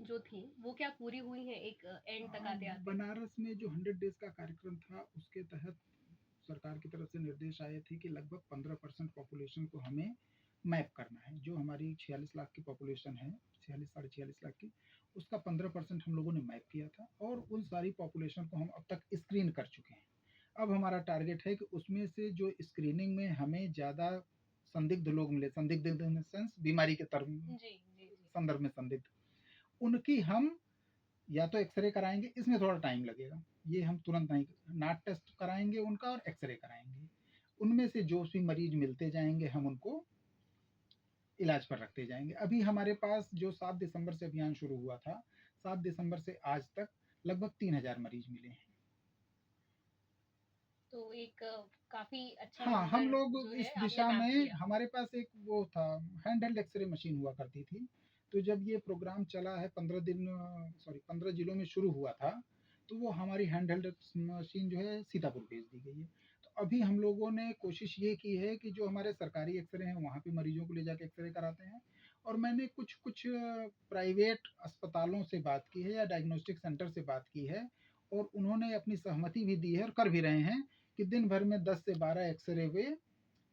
जो थी वो क्या पूरी हुई हैं एक एंड तक आते-आते? बनारस में जो 100 डेज का कार्यक्रम था उसके तहत सरकार की तरफ से निर्देश आए थे कि लगभग 15% पॉपुलेशन को हमें मैप करना है। जो हमारी 46 लाख की पॉपुलेशन है, 46 साढ़े 46 लाख की, उसका 15% हम लोगों ने मैप किया था और उन सारी पॉपुलेशन को हम अब तक स्क्रीन कर चुके हैं। अब हमारा टारगेट है कि उसमें से जो स्क्रीनिंग में हमें ज़्यादा संदिग्ध लोग मिले, संदिग्ध इन सेंस बीमारी के तरफ जी, जी, जी। संदर्भ में संदिग्ध, उनकी हम या तो एक्सरे कराएंगे, इसमें थोड़ा टाइम लगेगा, ये हम तुरंत नहीं, नाट टेस्ट कराएंगे उनका और एक्सरे कराएंगे। उनमें से जो भी मरीज मिलते जाएंगे हम उनको इलाज पर रखते जाएंगे। अभी हमारे पास जो 7 दिसंबर से अभियान शुरू हुआ था, 7 दिसंबर से आज तक लगभग 3,000 मरीज मिले हैं। तो एक काफ़ी अच्छा हाँ, हम नंबर लोग जो इस है आपने दिशा मैप में, किया। हमारे पास एक वो था, हैंड हेल्ड एक्सरे मशीन हुआ करती थी। तो जब ये प्रोग्राम चला है 15 दिन, सॉरी 15 जिलों में शुरू हुआ था, तो वो हमारी हैंड हेल्ड मशीन जो है सीतापुर भेज दी गई है। तो अभी हम लोगों ने कोशिश ये की है कि जो हमारे सरकारी एक्सरे हैं वहाँ पे मरीजों को ले जाके एक्सरे कराते हैं, और मैंने कुछ कुछ प्राइवेट अस्पतालों से बात की है या डायग्नोस्टिक सेंटर से बात की है, और उन्होंने अपनी सहमति भी दी है और कर भी रहे हैं कि दिन भर में 10 से 12 एक्सरे वे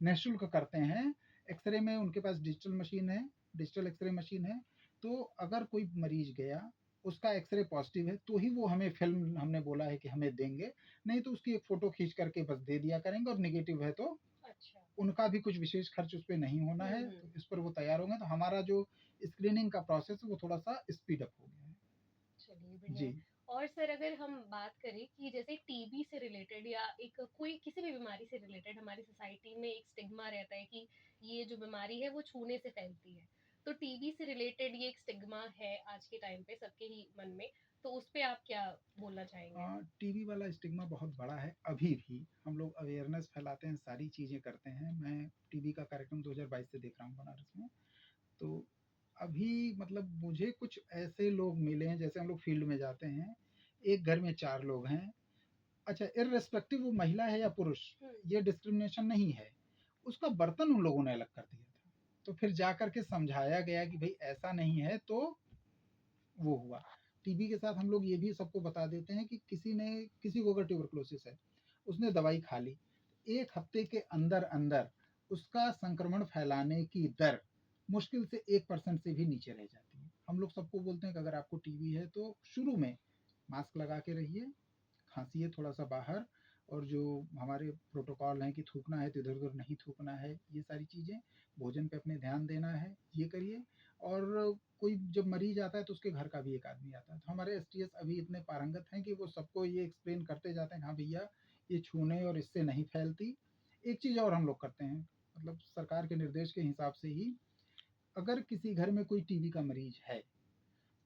निःशुल्क करते हैं। एक्सरे में उनके पास डिजिटल मशीन है, डिजिटल एक्सरे मशीन है। तो अगर कोई मरीज गया, उसका एक्सरे पॉजिटिव है तो ही वो हमें फिल्म, हमने बोला है कि हमें देंगे, नहीं तो उसकी एक फोटो खींच करके बस दे दिया करेंगे, और नेगेटिव है तो अच्छा। उनका भी कुछ विशेष खर्च उस पर नहीं होना है, हुँ। तो इस पर वो तैयार होंगे। तो हमारा जो स्क्रीनिंग का प्रोसेस है वो थोड़ा सा स्पीड अप हो गया है। चलिए बढ़िया जी। है। और सर अगर हम बात करें कि जैसे टीबी से रिलेटेड या एक कोई किसी भी बीमारी से रिलेटेड हमारी सोसाइटी में एक स्टिग्मा रहता है कि ये जो बीमारी है वो छूने से फैलती है। तो टीबी से रिलेटेड ये एक स्टिग्मा है आज के टाइम पे सबके ही मन में। तो उस पे आप क्या बोलना चाहेंगे? टीवी वाला स्टिग्मा बहुत बड़ा है। अभी भी हम लोग अवेयरनेस फैलाते हैं, सारी चीज़ें करते हैं। मैं टीवी का कार्यक्रम 2022 से देख रहा हूँ बनारस में। तो अभी मतलब मुझे कुछ ऐसे लोग मिले हैं, जैसे हम लोग फील्ड में जाते हैं, एक घर में 4 लोग हैं, अच्छा इर्रेस्पेक्टिव वो महिला है या पुरुष, हुँ। ये डिस्क्रिमिनेशन नहीं है, उसका बर्तन उन लोगों ने अलग कर दिया था। तो फिर जा कर के समझाया गया कि भाई ऐसा नहीं है, तो वो हुआ। टीबी के साथ हम लोग ये भी सबको बता देते हैं कि किसी को अगर ट्यूबरकुलोसिस है, उसने दवाई खा ली, 1 हफ्ते के अंदर अंदर उसका संक्रमण फैलाने की दर मुश्किल से 1% से भी नीचे रह जाती है। हम लोग सबको बोलते हैं कि अगर आपको टीबी है तो शुरू में मास्क लगा के रहिए, खांसिए थोड़ा सा बाहर, और जो हमारे प्रोटोकॉल हैं कि थूकना है तो इधर उधर नहीं थूकना है, ये सारी चीज़ें, भोजन पे अपने ध्यान देना है, ये करिए। और कोई जब मरीज आता है तो उसके घर का भी एक आदमी आता है, तो हमारे एसटीएस अभी इतने पारंगत हैं कि वो सबको ये एक्सप्लेन करते जाते हैं, हाँ भैया ये छूने और इससे नहीं फैलती। एक चीज़ और हम लोग करते हैं, मतलब सरकार के निर्देश के हिसाब से ही, अगर किसी घर में कोई टीबी का मरीज है,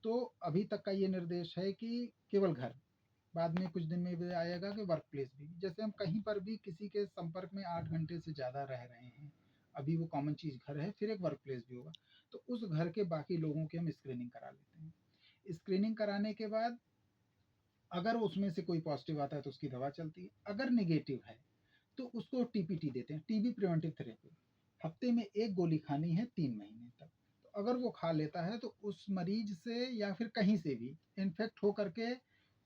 तो अभी तक का ये निर्देश है कि केवल घर, बाद में कुछ दिन में भी आएगा कि वर्क प्लेस भी, जैसे हम कहीं पर भी किसी के संपर्क में 8 घंटे से ज़्यादा रह रहे हैं, अभी वो कॉमन चीज़ घर है, फिर एक वर्क प्लेस भी होगा, तो उस घर के बाकी लोगों की हम स्क्रीनिंग करा लेते हैं। स्क्रीनिंग कराने के बाद अगर उसमें से कोई पॉजिटिव आता है तो उसकी दवा चलती है, अगर निगेटिव है तो उसको टीपीटी देते हैं, टीबी प्रिवेंटिव थेरेपी। हफ्ते में एक गोली खानी है 3 महीने तक। तो अगर वो खा लेता है तो उस मरीज से या फिर कहीं से भी इन्फेक्ट हो करके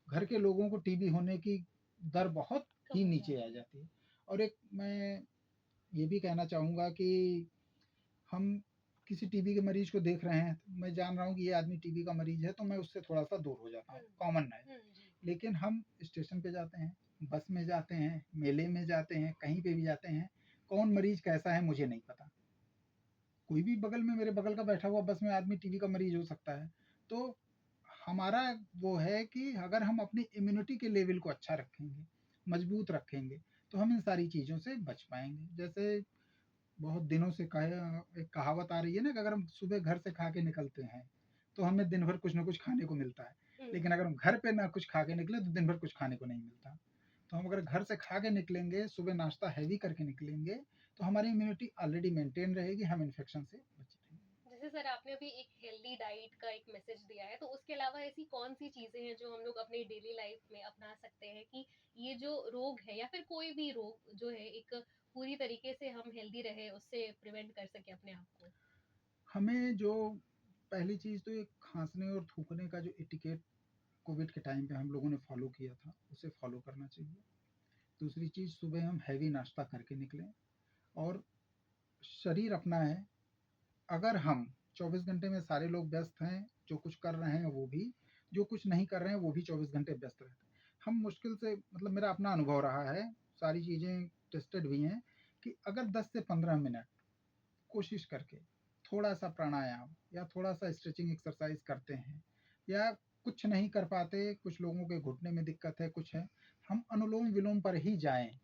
घर के लोगों को टीबी होने की दर बहुत कम ही हो नीचे आ जाती है। जाती है। और एक मैं ये भी कहना चाहूँगा कि हम किसी टीबी के मरीज को देख रहे हैं, तो मैं जान रहा हूँ कि ये आदमी टीबी का मरीज है, तो मैं उससे थोड़ा सा दूर हो जाता हुँ। हूँ, कॉमन है। जी। लेकिन हम स्टेशन पे जाते हैं, बस में जाते हैं, मेले में जाते हैं, कहीं पे भी जाते हैं, कौन मरीज कैसा है मुझे नहीं पता। कोई भी बगल में, मेरे बगल का बैठा हुआ बस में आदमी टीबी का मरीज हो सकता है। तो हमारा वो है कि अगर हम अपनी इम्यूनिटी के लेवल को अच्छा रखेंगे, मजबूत रखेंगे, तो हम इन सारी चीज़ों से बच पाएंगे। जैसे बहुत दिनों से एक कहावत आ रही है ना कि अगर हम सुबह घर से खा के निकलते हैं तो हमें दिन भर कुछ ना कुछ खाने को मिलता है, हुँ। लेकिन अगर हम घर पे ना कुछ खा के निकले तो दिन भर कुछ खाने को नहीं मिलता। तो हम अगर घर से खा के निकलेंगे, सुबह नाश्ता हैवी करके निकलेंगे, तो हमारी इम्यूनिटी ऑलरेडी मेंटेन रहेगी, हम इन्फेक्शन से बचे रहेंगे। जैसे सर आपने अभी एक हेल्दी डाइट का एक मैसेज दिया है, तो उसके अलावा ऐसी कौन-सी चीज़ें हैं जो हम लोग अपनी डेली लाइफ में अपना सकते हैं कि ये जो रोग है या फिर कोई भी रोग जो है एक पूरी तरीके से हम हेल्दी रहें, उससे प्रिवेंट कर सकें अपने आप को? हमें जो पहली चीज़ तो ये खाँसने और थूकने का जो एटिकेट कोविड के टाइम पे हम लोगों ने फॉलो किया था, उसे फॉलो करना चाहिए। दूसरी चीज़, सुबह हम हैवी नाश्ता करके निकलें और शरीर अपना है, अगर हम 24 घंटे में सारे लोग व्यस्त हैं, जो कुछ कर रहे हैं वो भी, जो कुछ नहीं कर रहे हैं वो भी 24 घंटे व्यस्त रहते हैं। हम मुश्किल से, मतलब मेरा अपना अनुभव रहा है, सारी चीज़ें टेस्टेड भी हैं, कि अगर 10 से 15 मिनट कोशिश करके थोड़ा-सा प्राणायाम या थोड़ा-सा स्ट्रेचिंग एक्सरसाइज करते हैं, या कुछ नहीं कर पाते, कुछ लोगों के घुटने में दिक्कत है, कुछ है, हम अनुलोम-विलोम पर ही जाएँ,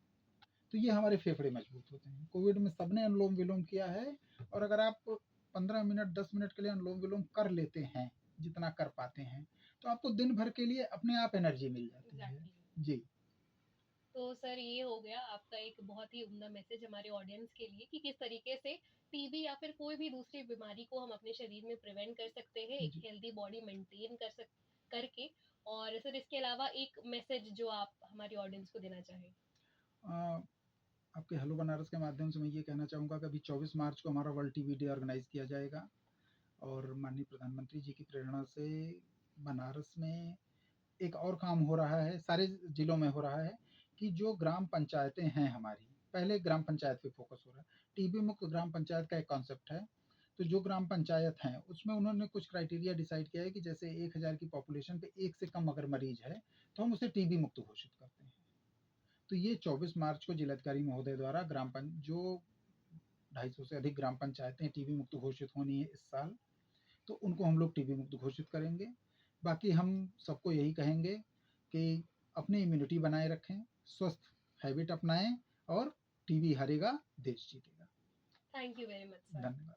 तो ये हमारे फेफड़े मजबूत होते हैं। कोविड में सबने अनुलोम-विलोम किया है, और अगर आप 15 मिनट, 10 मिनट के लिए अनुलोम-विलोम कर लेते हैं, जितना कर पाते हैं, तो आपको दिन भर के लिए अपने आप एनर्जी मिल जाती है। एग्ज़ैक्टली। जी। तो सर ये हो गया आपका एक बहुत ही उम्दा मैसेज हमारे ऑडियंस के लिए कि किस तरीके से टीबी या फिर कोई भी दूसरी बीमारी को हम अपने शरीर में प्रिवेंट कर सकते हैं एक जी। हेल्दी बॉडी मेंटेन करके। और सर इसके अलावा एक मैसेज जो आप हमारी ऑडियंस को देना चाहें। अ, आपके हेलो बनारस के माध्यम से मैं ये कहना चाहूँगा कि अभी 24 मार्च को हमारा वर्ल्ड टीबी डे ऑर्गेनाइज़ किया जाएगा, और माननीय प्रधानमंत्री जी की प्रेरणा से बनारस में एक और काम हो रहा है, सारे जिलों में हो रहा है, कि जो ग्राम पंचायतें हैं हमारी, पहले ग्राम पंचायत पे फोकस हो रहा है। टीबी मुक्त ग्राम पंचायत का एक कॉन्सेप्ट है। तो जो ग्राम पंचायत हैं, उसमें उन्होंने कुछ क्राइटेरिया डिसाइड किया है कि जैसे 1000 की पॉपुलेशन पे 1 से कम अगर मरीज है, तो हम उसे टीबी मुक्त घोषित करते हैं। तो ये 24 मार्च को जिलाधिकारी महोदय द्वारा जो 250 से अधिक ग्राम पंचायतें टीबी मुक्त घोषित होनी है इस साल, तो उनको हम लोग टीबी मुक्त घोषित करेंगे। बाकी हम सबको यही कहेंगे कि अपनी इम्यूनिटी बनाए रखें, स्वस्थ हैबिट अपनाएं, और टीबी हारेगा, देश जीतेगा। Thank you very much sir. धन्यवाद।